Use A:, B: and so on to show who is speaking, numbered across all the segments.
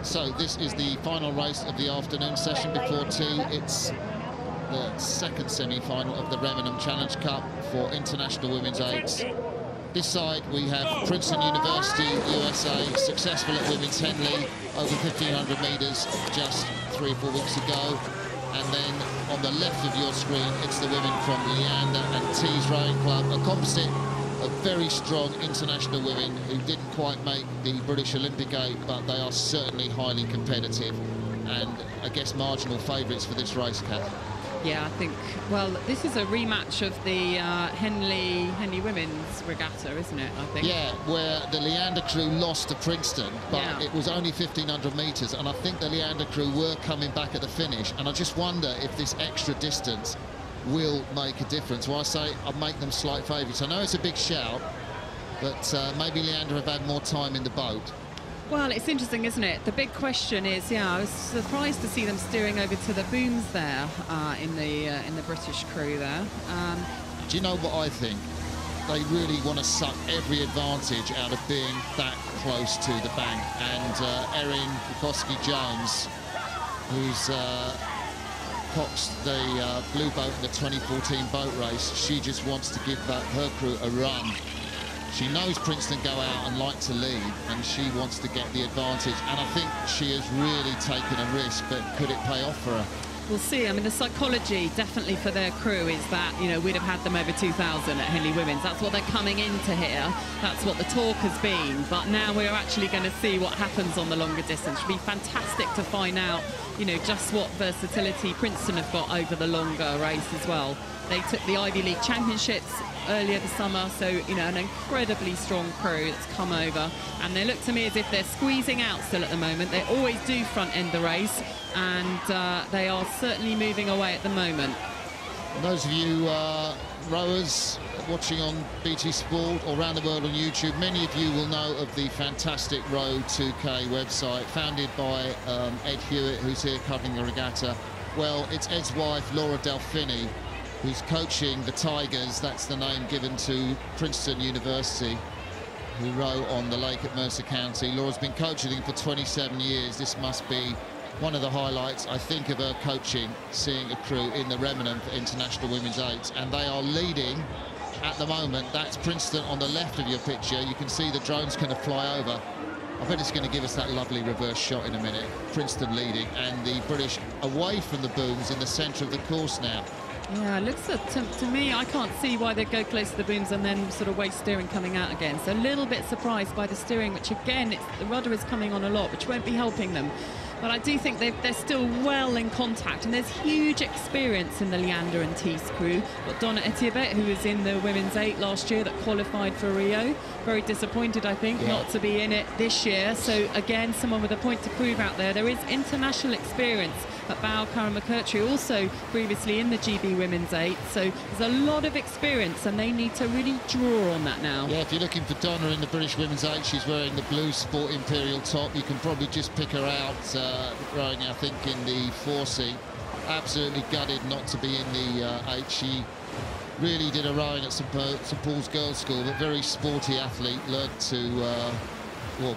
A: So this is the final race of the afternoon session before tea. It's the second semi-final of the Remenham Challenge Cup for international women's eights. This side we have Princeton University, USA, successful at women's Henley, over 1,500 metres just 3 or 4 weeks ago. And then on the left of your screen, it's the women from Leander and Tees Rowing Club, a composite of very strong international women who didn't quite make the British Olympic 8, but they are certainly highly competitive and I guess marginal favourites for this race, Kath.
B: Yeah, I think, well, this is a rematch of the Henley Women's Regatta, isn't it, I think?
A: Yeah, where the Leander crew lost to Princeton, but it was only 1,500 metres, and I think the Leander crew were coming back at the finish, and I just wonder if this extra distance will make a difference. Well, I say I'll make them slight favourites. I know it's a big shout, but maybe Leander have had more time in the boat.
B: Well, it's interesting, isn't it? The big question is, yeah, I was surprised to see them steering over to the booms there in the British crew there.
A: Do you know what I think? They really want to suck every advantage out of being that close to the bank. And Erin Bukowski-Jones, who's coxed the blue boat in the 2014 boat race, she just wants to give her crew a run. She knows Princeton go out and like to lead, and she wants to get the advantage. And I think she has really taken a risk, but could it pay off for her?
B: We'll see. I mean, the psychology definitely for their crew is that, you know, we'd have had them over 2,000 at Henley Women's. That's what they're coming into here. That's what the talk has been. But now we're actually going to see what happens on the longer distance. It'll be fantastic to find out, you know, just what versatility Princeton have got over the longer race as well. They took the Ivy League Championships earlier this summer, so, you know, an incredibly strong crew that's come over, and they look to me as if they're squeezing out still at the moment. They always do front end the race, and they are certainly moving away at the moment.
A: And those of you rowers watching on BT Sport or around the world on YouTube, many of you will know of the fantastic Row 2K website founded by Ed Hewitt, who's here covering the regatta. Well, it's Ed's wife, Laura Delphini, who's coaching the Tigers. That's the name given to Princeton University, who row on the lake at Mercer County. Laura's been coaching them for 27 years. This must be one of the highlights, I think, of her coaching, seeing a crew in the Remenham for International Women's Eights. And they are leading at the moment. That's Princeton on the left of your picture. You can see the drone's going to fly over. I bet it's going to give us that lovely reverse shot in a minute. Princeton leading, and the British away from the booms in the centre of the course now.
B: Yeah, it looks to me, I can't see why they go close to the booms and then sort of waste steering coming out again. So a little bit surprised by the steering, which again, the rudder is coming on a lot, which won't be helping them. But I do think they're still well in contact, and there's huge experience in the Leander and Tees crew. Got Donna Etiebet, who was in the women's 8 last year that qualified for Rio. Very disappointed, I think, not to be in it this year. So again, someone with a point to prove out there. There is international experience at Bow, Karen McCurtry, also previously in the GB Women's 8. So there's a lot of experience, and they need to really draw on that now. Yeah,
A: if you're looking for Donna in the British Women's 8, she's wearing the blue Sport Imperial top. You can probably just pick her out rowing, I think, in the 4C. Absolutely gutted not to be in the 8. She really did a rowing at St Paul's Girls' School, but very sporty athlete, learned to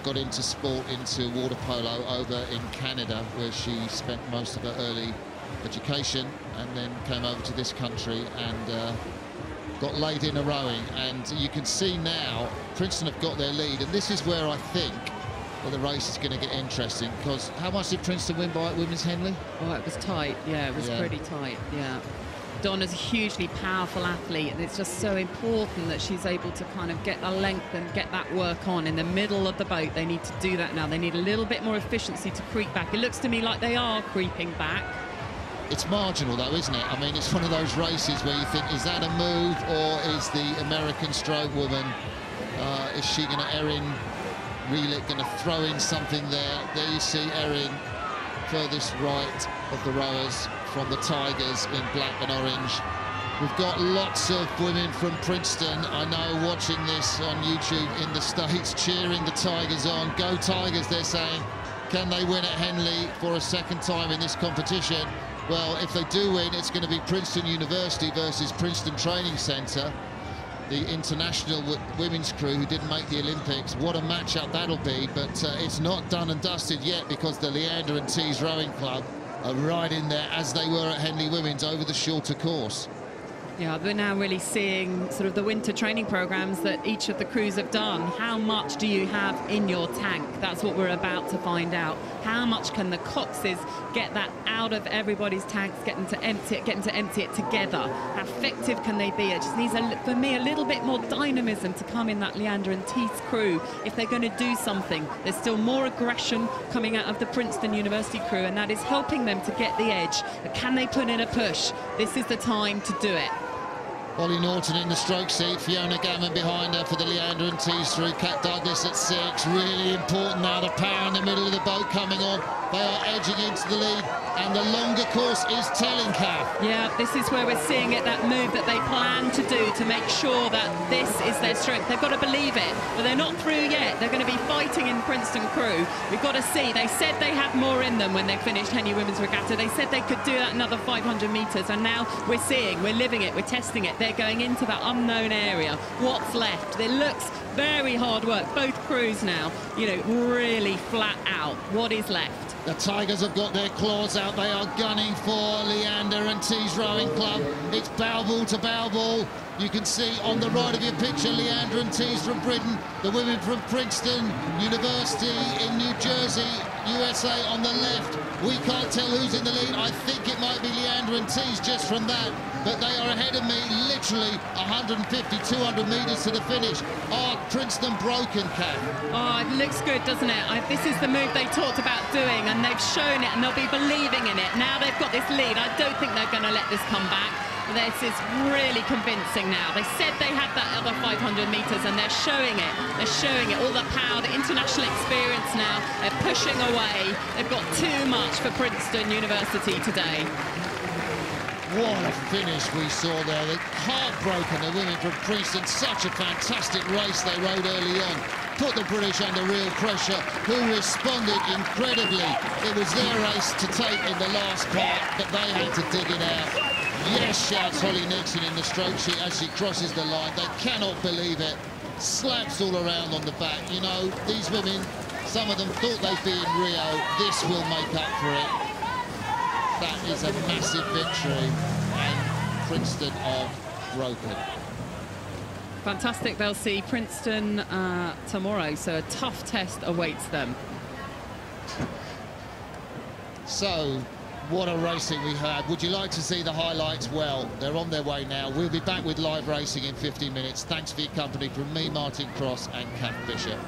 A: got into sport, into water polo over in Canada, where she spent most of her early education, and then came over to this country and got laid in a rowing. And you can see now Princeton have got their lead, and this is where I think the race is going to get interesting, because how much did Princeton win by at Women's Henley?
B: Oh, it was tight. Yeah, it was pretty tight. Yeah. Donna's a hugely powerful athlete, and it's just so important that she's able to kind of get the length and get that work on in the middle of the boat. They need to do that now. They need a little bit more efficiency to creep back. It looks to me like they are creeping back.
A: It's marginal, though, isn't it? I mean, it's one of those races where you think, is that a move, or is the American stroke woman, is she going to, Erin Relic, going to throw in something there? There you see Erin, furthest right of the rowers from the Tigers in black and orange. We've got lots of women from Princeton, I know, watching this on YouTube in the States, cheering the Tigers on. Go Tigers, they're saying. Can they win at Henley for a second time in this competition? Well, if they do win, it's going to be Princeton University versus Princeton Training Centre. the international women's crew who didn't make the Olympics. What a matchup that'll be, but it's not done and dusted yet, because the Leander and Tees Rowing Club are right in there, as they were at Henley Women's, over the shorter course.
B: Yeah, we're now really seeing sort of the winter training programs that each of the crews have done. How much do you have in your tank? That's what we're about to find out. How much can the coxes get that out of everybody's tanks, get them to empty it together? How effective can they be? It just needs, for me, a little bit more dynamism to come in that Leander and Tees crew if they're going to do something. There's still more aggression coming out of the Princeton University crew, and that is helping them to get the edge. But can they put in a push? This is the time to do it.
A: Ollie Norton in the stroke seat, Fiona Gammon behind her for the Leander and Tees through. Kat Douglas at 6, really important now, the power in the middle of the boat coming on. They are edging into the lead, and the longer course is telling, Kath.
B: Yeah, this is where we're seeing it, that move that they plan to do to make sure that this is their strength. They've got to believe it, but they're not through yet. They're going to be fighting in Princeton crew. We've got to see. They said they had more in them when they finished Henley Women's Regatta. They said they could do that another 500 metres, and now we're seeing, we're living it, we're testing it. They're going into that unknown area. What's left? It looks very hard work. Both crews now, you know, really flat out. What is left?
A: The Tigers have got their claws out. They are gunning for Leander and Tees Rowing Club. It's bow ball to bow ball. You can see on the right of your picture Leander and Tees from Britain, the women from Princeton University in New Jersey, USA on the left. We can't tell who's in the lead. I think it might be Leander and Tees just from that, but they are ahead of me, literally 150, 200 metres to the finish. Oh, Princeton broken, Kat.
B: Oh, it looks good, doesn't it? This is the move they talked about doing, and they've shown it, and they'll be believing in it. Now they've got this lead. I don't think they're going to let this come back. This is really convincing now. They said they had that other 500 metres, and they're showing it. They're showing it. All the power, the international experience now. They're pushing away. They've got too much for Princeton University today.
A: What a finish we saw there. They're heartbroken, the women from Princeton. Such a fantastic race they rode early on. Put the British under real pressure, who responded incredibly. It was their race to take in the last part, but they had to dig it out. Yes, shouts Holly Nixon in the stroke sheet as she crosses the line. They cannot believe it. Slaps all around on the back. You know, these women, some of them thought they'd be in Rio. This will make up for it. That is a massive victory, and Princeton are broken.
B: Fantastic. They'll see Princeton tomorrow, so a tough test awaits them.
A: So, what a racing we had. Would you like to see the highlights? Well, they're on their way now. We'll be back with live racing in 15 minutes. Thanks for your company from me, Martin Cross, and Kath Bishop.